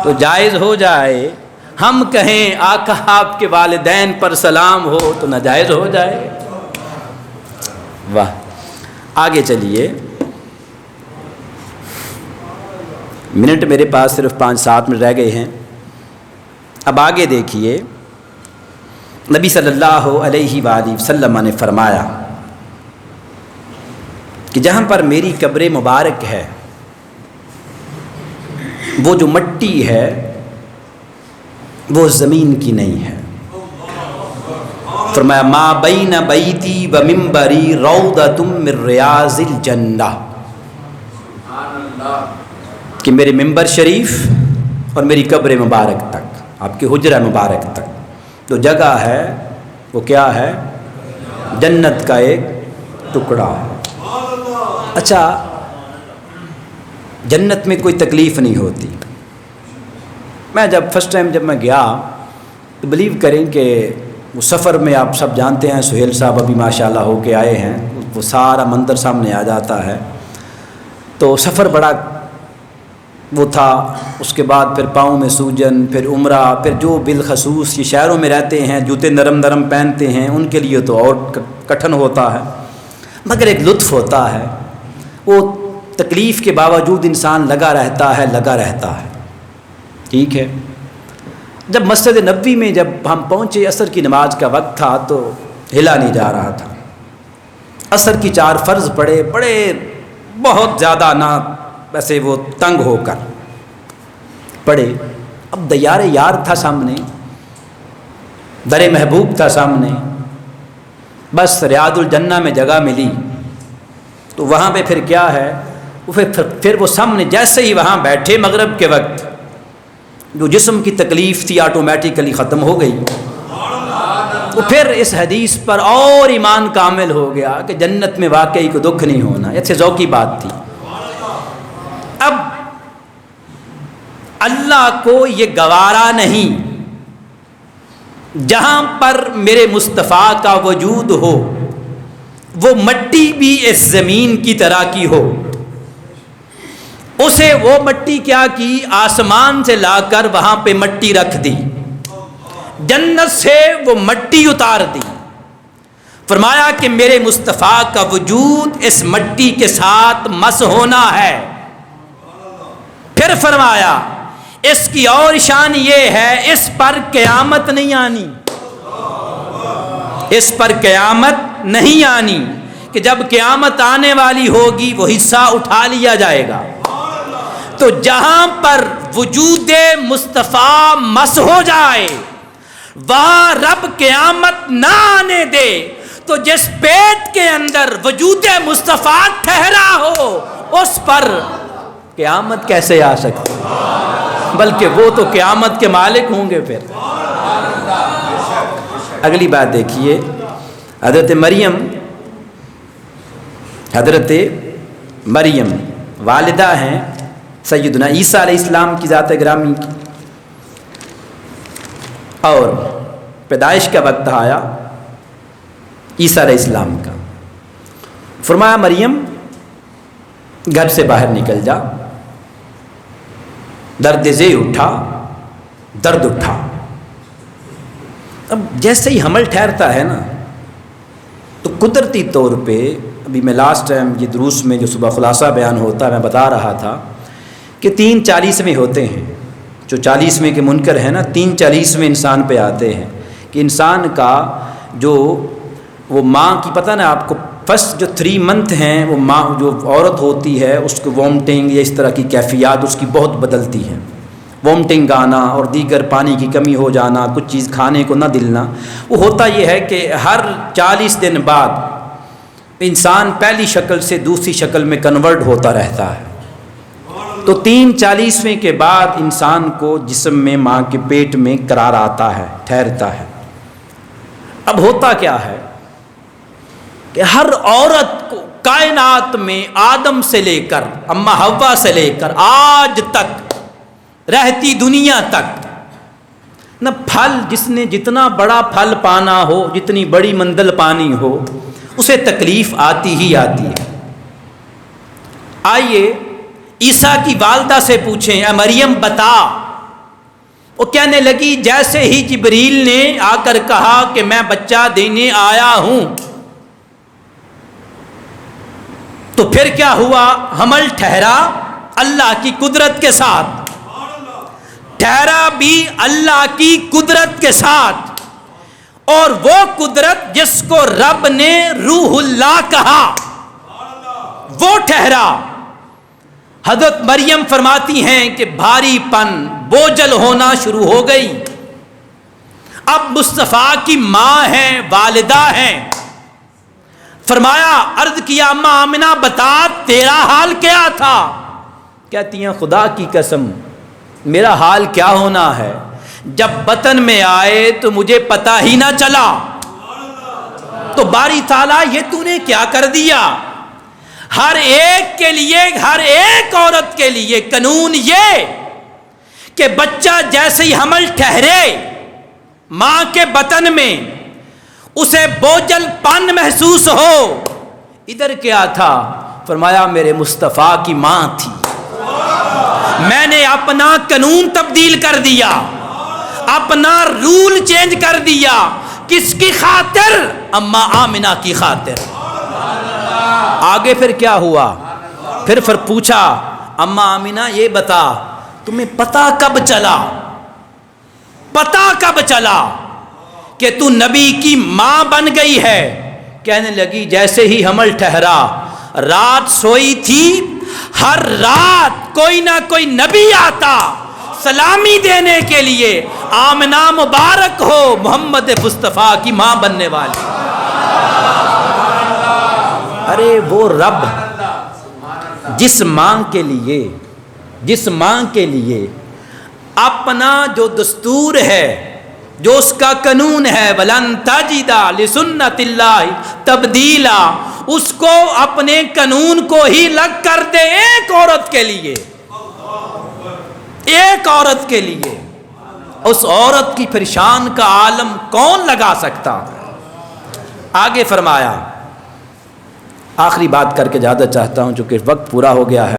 تو جائز ہو جائے، ہم کہیں آقا آپ کے والدین پر سلام ہو تو ناجائز ہو جائے؟ واہ. آگے چلیے، منٹ میرے پاس صرف 5-7 منٹ رہ گئے ہیں. اب آگے دیکھیے، نبی صلی اللہ علیہ وآلہ وسلم نے فرمایا کہ جہاں پر میری قبر مبارک ہے وہ جو مٹی ہے وہ زمین کی نہیں ہے. فرمایا ما بین بیتی و منبری روضۃ من ریاض الجنہ، کہ میرے منبر شریف اور میری قبر مبارک تک، آپ کے حجرہ مبارک تک جو جگہ ہے وہ کیا ہے؟ جنت کا ایک ٹکڑا ہے. اچھا، جنت میں کوئی تکلیف نہیں ہوتی. میں جب فرسٹ ٹائم جب میں گیا تو بلیو کریں کہ وہ سفر میں آپ سب جانتے ہیں، سہیل صاحب ابھی ماشاءاللہ ہو کے آئے ہیں، وہ سارا منظر سامنے آ جاتا ہے. تو سفر بڑا وہ تھا. اس کے بعد پھر پاؤں میں سوجن، پھر عمرہ، پھر جو بالخصوص یہ شہروں میں رہتے ہیں جوتے نرم نرم پہنتے ہیں ان کے لیے تو اور کٹھن ہوتا ہے، مگر ایک لطف ہوتا ہے. وہ تکلیف کے باوجود انسان لگا رہتا ہے. ٹھیک ہے. جب مسجد نبوی میں جب ہم پہنچے، عصر کی نماز کا وقت تھا تو ہلا نہیں جا رہا تھا. عصر کی 4 فرض پڑے، بڑے بہت زیادہ نہ ویسے وہ تنگ ہو کر پڑے. اب دیار یار تھا سامنے، در محبوب تھا سامنے، بس ریاض الجنہ میں جگہ ملی تو وہاں پہ پھر کیا ہے، پھر وہ سامنے جیسے ہی وہاں بیٹھے مغرب کے وقت جو جسم کی تکلیف تھی آٹومیٹیکلی ختم ہو گئی. تو پھر اس حدیث پر اور ایمان کامل ہو گیا کہ جنت میں واقعی کو دکھ نہیں ہونا. ایسے ذوقی بات تھی. اب اللہ کو یہ گوارا نہیں جہاں پر میرے مصطفیٰ کا وجود ہو وہ مٹی بھی اس زمین کی طرح کی ہو. اسے وہ مٹی کیا کی، آسمان سے لا کر وہاں پہ مٹی رکھ دی، جنت سے وہ مٹی اتار دی. فرمایا کہ میرے مصطفیٰ کا وجود اس مٹی کے ساتھ مس ہونا ہے. پھر فرمایا اس کی اور شان یہ ہے، اس پر قیامت نہیں آنی، اس پر قیامت نہیں آنی کہ جب قیامت آنے والی ہوگی وہ حصہ اٹھا لیا جائے گا. تو جہاں پر وجود مصطفیٰ مس ہو جائے وہاں رب قیامت نہ آنے دے تو جس پیٹ کے اندر وجود مصطفیٰ ٹھہرا ہو اس پر قیامت کیسے آ سکتی؟ بلکہ وہ تو قیامت کے مالک ہوں گے. پھر اگلی بات دیکھیے، حضرت مریم والدہ ہیں سیدنا عیسیٰ علیہ السلام کی ذات گرامی کی، اور پیدائش کا وقت آیا عیسیٰ علیہ السلام کا. فرمایا مریم گھر سے باہر نکل جا. درد ذی اٹھا، درد اٹھا. اب جیسے ہی حمل ٹھہرتا ہے نا تو قدرتی طور پہ، ابھی میں لاسٹ ٹائم یہ دروس میں جو صبح خلاصہ بیان ہوتا ہے میں بتا رہا تھا کہ 3 40ویں ہوتے ہیں. جو 40ویں کے منکر ہیں نا 3 40ویں انسان پہ آتے ہیں کہ انسان کا جو وہ ماں کی، پتہ نا آپ کو، فرسٹ جو 3 منتھ ہیں وہ ماں جو عورت ہوتی ہے اس کو وامٹنگ یا اس طرح کی کیفیات اس کی بہت بدلتی ہیں. وامٹنگ آنا اور دیگر پانی کی کمی ہو جانا، کچھ چیز کھانے کو نہ دلنا. وہ ہوتا یہ ہے کہ ہر 40 دن بعد انسان پہلی شکل سے دوسری شکل میں کنورٹ ہوتا رہتا ہے. تو 3 40ویں کے بعد انسان کو جسم میں ماں کے پیٹ میں قرار آتا ہے، ٹھہرتا ہے. اب ہوتا کیا ہے کہ ہر عورت کو کائنات میں آدم سے لے کر اما حوا سے لے کر آج تک رہتی دنیا تک نہ پھل، جس نے جتنا بڑا پھل پانا ہو، جتنی بڑی منزل پانی ہو، اسے تکلیف آتی ہی آتی ہے. آئیے عیسیٰ کی والدہ سے پوچھیں، اے مریم بتا وہ کہنے لگی جیسے ہی جبریل نے آ کر کہا کہ میں بچہ دینے آیا ہوں، تو پھر کیا ہوا؟ حمل ٹھہرا اللہ کی قدرت کے ساتھ، ٹھہرا بھی اللہ کی قدرت کے ساتھ، اور وہ قدرت جس کو رب نے روح اللہ کہا وہ ٹھہرا۔ حضرت مریم فرماتی ہیں کہ بھاری پن بوجھل ہونا شروع ہو گئی۔ اب مصطفیٰ کی ماں ہیں، والدہ ہیں، فرمایا عرض کیا اماں آمنہ بتا تیرا حال کیا تھا؟ کہتی ہیں خدا کی قسم میرا حال کیا ہونا ہے، جب بطن میں آئے تو مجھے پتہ ہی نہ چلا۔ تو باری تعالیٰ یہ تو نے کیا کر دیا؟ ہر ایک کے لیے، ہر ایک عورت کے لیے قانون یہ کہ بچہ جیسے ہی حمل ٹھہرے ماں کے بطن میں اسے بوجھل پن محسوس ہو۔ ادھر کیا تھا؟ فرمایا میرے مصطفیٰ کی ماں تھی، میں نے اپنا قانون تبدیل کر دیا، اپنا رول چینج کر دیا۔ کس کی خاطر؟ اماں آمنہ کی خاطر۔ آگے پھر کیا ہوا؟ پھر پوچھا اماں آمنہ یہ بتا تمہیں پتہ کب چلا، پتہ کب چلا کہ تو نبی کی ماں بن گئی ہے؟ کہنے لگی جیسے ہی حمل ٹھہرا، رات سوئی تھی، ہر رات کوئی نہ کوئی نبی آتا سلامی دینے کے لیے، آمنہ مبارک ہو محمد مصطفیٰ کی ماں بننے والی۔ ارے وہ رب جس ماں کے لیے اپنا جو دستور ہے، جو اس کا قانون ہے، وَلَن تَجِدَ لِسُنَّتِ اللَّهِ تَبْدِيلًا، اس کو اپنے قانون کو ہی لگ کر دے ایک عورت کے لیے، ایک عورت کے لیے، اس عورت کی پھر شان کا عالم کون لگا سکتا؟ آگے فرمایا، آخری بات کر کے زیادہ چاہتا ہوں چونکہ وقت پورا ہو گیا ہے۔